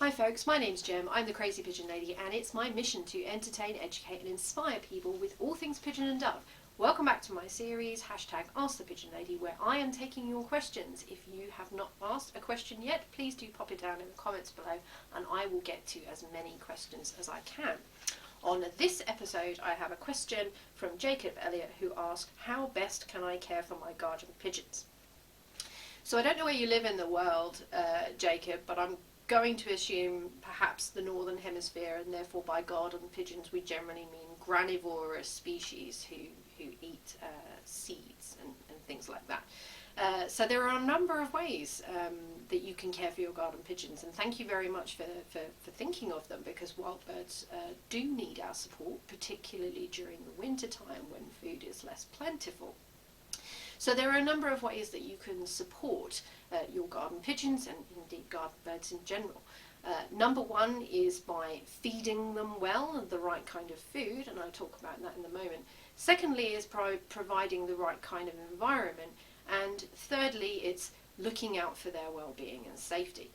Hi folks, my name's Jem, I'm the Crazy Pigeon Lady, and it's my mission to entertain, educate and inspire people with all things pigeon and dove. Welcome back to my series, hashtag Ask the Pigeon Lady, where I am taking your questions. If you have not asked a question yet, please do pop it down in the comments below and I will get to as many questions as I can. On this episode I have a question from Jacob Elliott, who asked, how best can I care for my garden pigeons? So I don't know where you live in the world, Jacob, but I'm going to assume perhaps the northern hemisphere, and therefore by garden pigeons we generally mean granivorous species who eat seeds and things like that. So there are a number of ways that you can care for your garden pigeons, and thank you very much for thinking of them, because wild birds do need our support, particularly during the winter time when food is less plentiful. So there are a number of ways that you can support your garden pigeons and indeed garden birds in general. Number one is by feeding them well, the right kind of food, and I'll talk about that in a moment. Secondly is providing the right kind of environment, and thirdly it's looking out for their well-being and safety.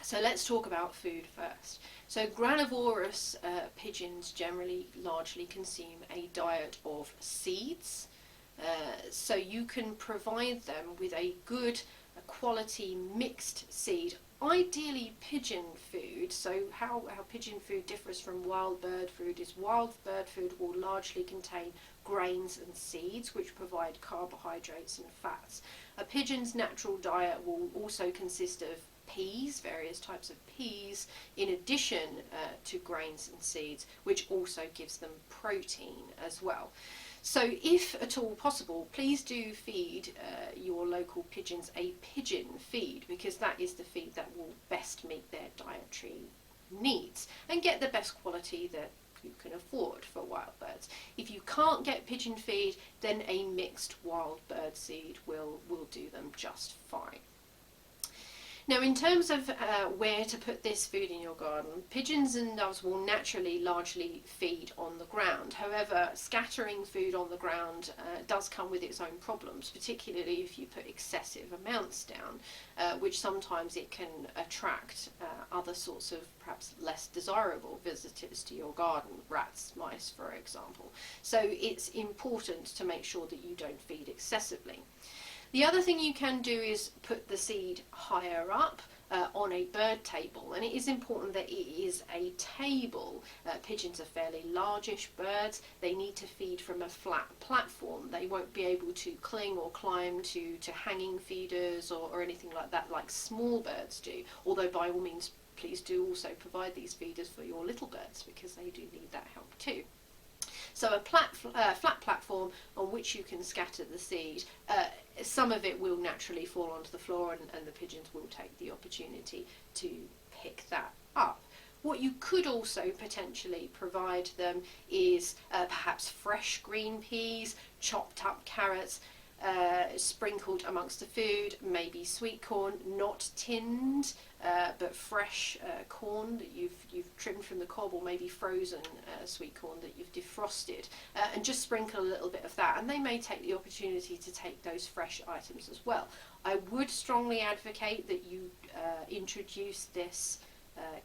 So let's talk about food first. So granivorous pigeons generally largely consume a diet of seeds. So you can provide them with a good quality mixed seed, ideally pigeon food. So how pigeon food differs from wild bird food is wild bird food will largely contain grains and seeds, which provide carbohydrates and fats. A pigeon's natural diet will also consist of peas, various types of peas, in addition to grains and seeds, which also gives them protein as well. So if at all possible, please do feed your local pigeons a pigeon feed, because that is the feed that will best meet their dietary needs and get the best quality that you can afford for wild birds. If you can't get pigeon feed, then a mixed wild bird seed will do them just fine. Now, in terms of where to put this food in your garden, pigeons and doves will naturally largely feed on the ground. However, scattering food on the ground does come with its own problems, particularly if you put excessive amounts down, which sometimes it can attract other sorts of perhaps less desirable visitors to your garden, rats, mice, for example. So it's important to make sure that you don't feed excessively. The other thing you can do is put the seed higher up on a bird table, and it is important that it is a table. Pigeons are fairly largish birds. They need to feed from a flat platform. They won't be able to cling or climb to hanging feeders or anything like that like small birds do, although by all means please do also provide these feeders for your little birds, because they do need that help too. So a flat platform on which you can scatter the seed. Some of it will naturally fall onto the floor, and the pigeons will take the opportunity to pick that up. What you could also potentially provide them is perhaps fresh green peas, chopped up carrots, sprinkled amongst the food, maybe sweet corn, not tinned, but fresh corn that you've trimmed from the cob, or maybe frozen sweet corn that you've defrosted, and just sprinkle a little bit of that, and they may take the opportunity to take those fresh items as well. I would strongly advocate that you introduce this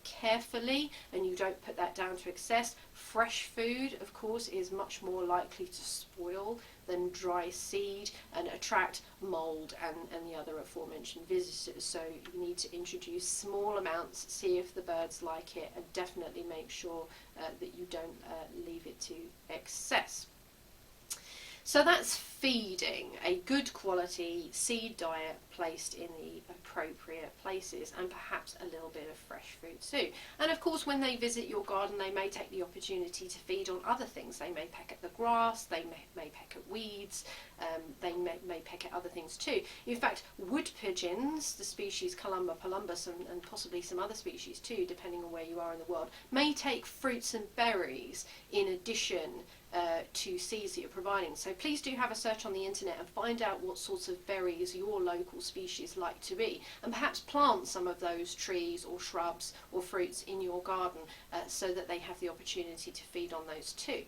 carefully and you don't put that down to excess. Fresh food, of course, is much more likely to spoil than dry seed and attract mould and the other aforementioned visitors. So you need to introduce small amounts, see if the birds like it, and definitely make sure that you don't leave it to excess. So that's feeding, a good quality seed diet placed in the appropriate places, and perhaps a little bit of fresh fruit too. And of course, when they visit your garden, they may take the opportunity to feed on other things. They may peck at the grass, they may peck at weeds, they may peck at other things too. In fact, wood pigeons, the species Columba palumbus, and possibly some other species too, depending on where you are in the world, may take fruits and berries in addition to seeds that you're providing. So please do have a search on the internet and find out what sorts of berries your local species like to eat, and perhaps plant some of those trees or shrubs or fruits in your garden so that they have the opportunity to feed on those too.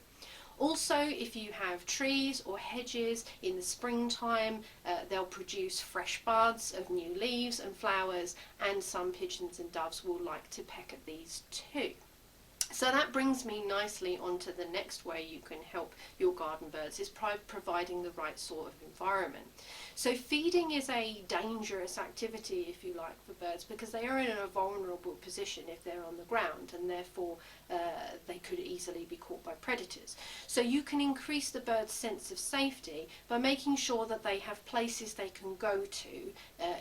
Also, if you have trees or hedges in the springtime, they'll produce fresh buds of new leaves and flowers, and some pigeons and doves will like to peck at these too. So that brings me nicely onto the next way you can help your garden birds, is providing the right sort of environment. So feeding is a dangerous activity, if you like, for birds, because they are in a vulnerable position if they're on the ground, and therefore they could easily be caught by predators. So you can increase the bird's sense of safety by making sure that they have places they can go to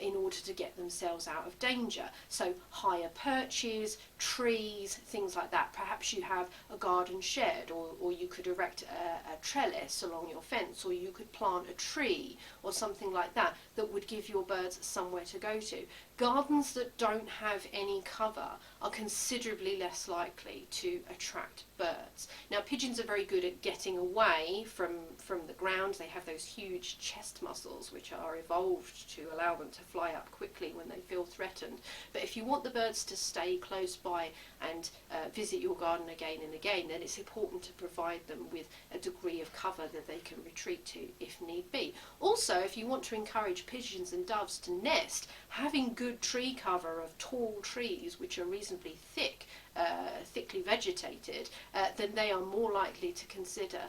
in order to get themselves out of danger. So higher perches, trees, things like that. Perhaps you have a garden shed, or you could erect a trellis along your fence, or you could plant a tree or something like that that would give your birds somewhere to go to. Gardens that don't have any cover are considerably less likely to attract birds. Now, pigeons are very good at getting away from the ground. They have those huge chest muscles which are evolved to allow them to fly up quickly when they feel threatened. But if you want the birds to stay close by and visit your garden again and again, then it's important to provide them with a degree of cover that they can retreat to if need be. Also, if you want to encourage pigeons and doves to nest, having good tree cover of tall trees which are reasonably thickly vegetated, then they are more likely to consider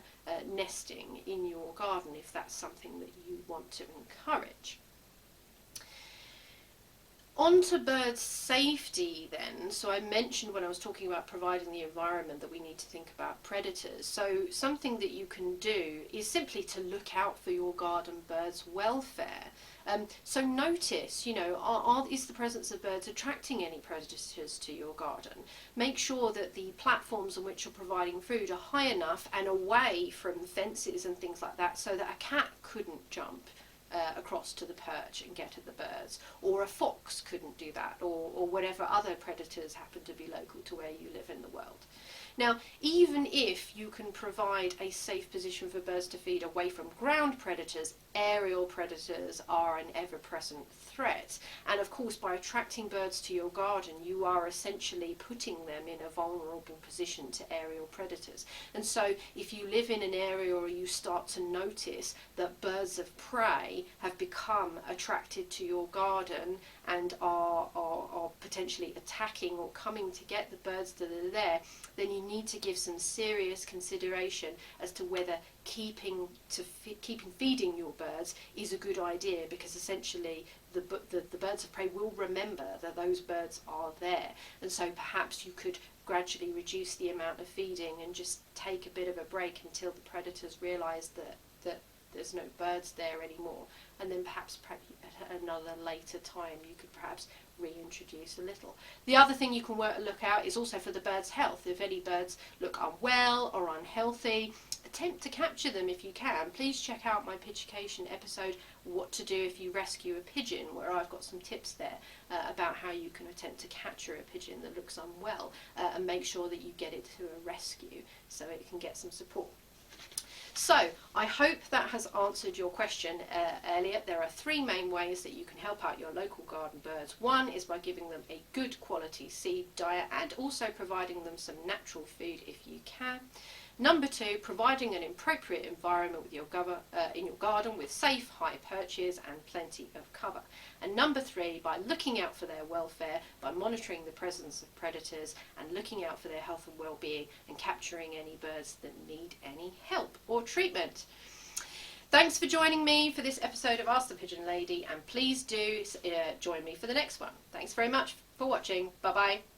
nesting in your garden if that's something that you want to encourage. On to bird safety then. So I mentioned when I was talking about providing the environment that we need to think about predators. So something that you can do is simply to look out for your garden birds' welfare. So notice, is the presence of birds attracting any predators to your garden? Make sure that the platforms on which you're providing food are high enough and away from fences and things like that, so that a cat couldn't jump across to the perch and get at the birds, or a fox couldn't do that, or whatever other predators happen to be local to where you live in the world. Now, even if you can provide a safe position for birds to feed away from ground predators, aerial predators are an ever-present threat. And of course, by attracting birds to your garden, you are essentially putting them in a vulnerable position to aerial predators. And so if you live in an area or you start to notice that birds of prey have become attracted to your garden and are potentially attacking or coming to get the birds that are there, then you need to give some serious consideration as to whether keeping feeding your birds is a good idea, because essentially the birds of prey will remember that those birds are there, and so perhaps you could gradually reduce the amount of feeding and just take a bit of a break until the predators realise that there's no birds there anymore, and then perhaps at another later time you could perhaps reintroduce a little. The other thing you can look out is also for the bird's health. If any birds look unwell or unhealthy, attempt to capture them if you can. Please check out my Pigeon episode, What to Do If You Rescue a Pigeon, where I've got some tips there about how you can attempt to capture a pigeon that looks unwell and make sure that you get it to a rescue so it can get some support. So, I hope that has answered your question, Elliot. There are three main ways that you can help out your local garden birds. One is by giving them a good quality seed diet and also providing them some natural food if you can. Number two, providing an appropriate environment with in your garden with safe high perches and plenty of cover. And number three, by looking out for their welfare, by monitoring the presence of predators and looking out for their health and well-being and capturing any birds that need any help or treatment. Thanks for joining me for this episode of Ask the Pigeon Lady, and please do join me for the next one. Thanks very much for watching. Bye bye.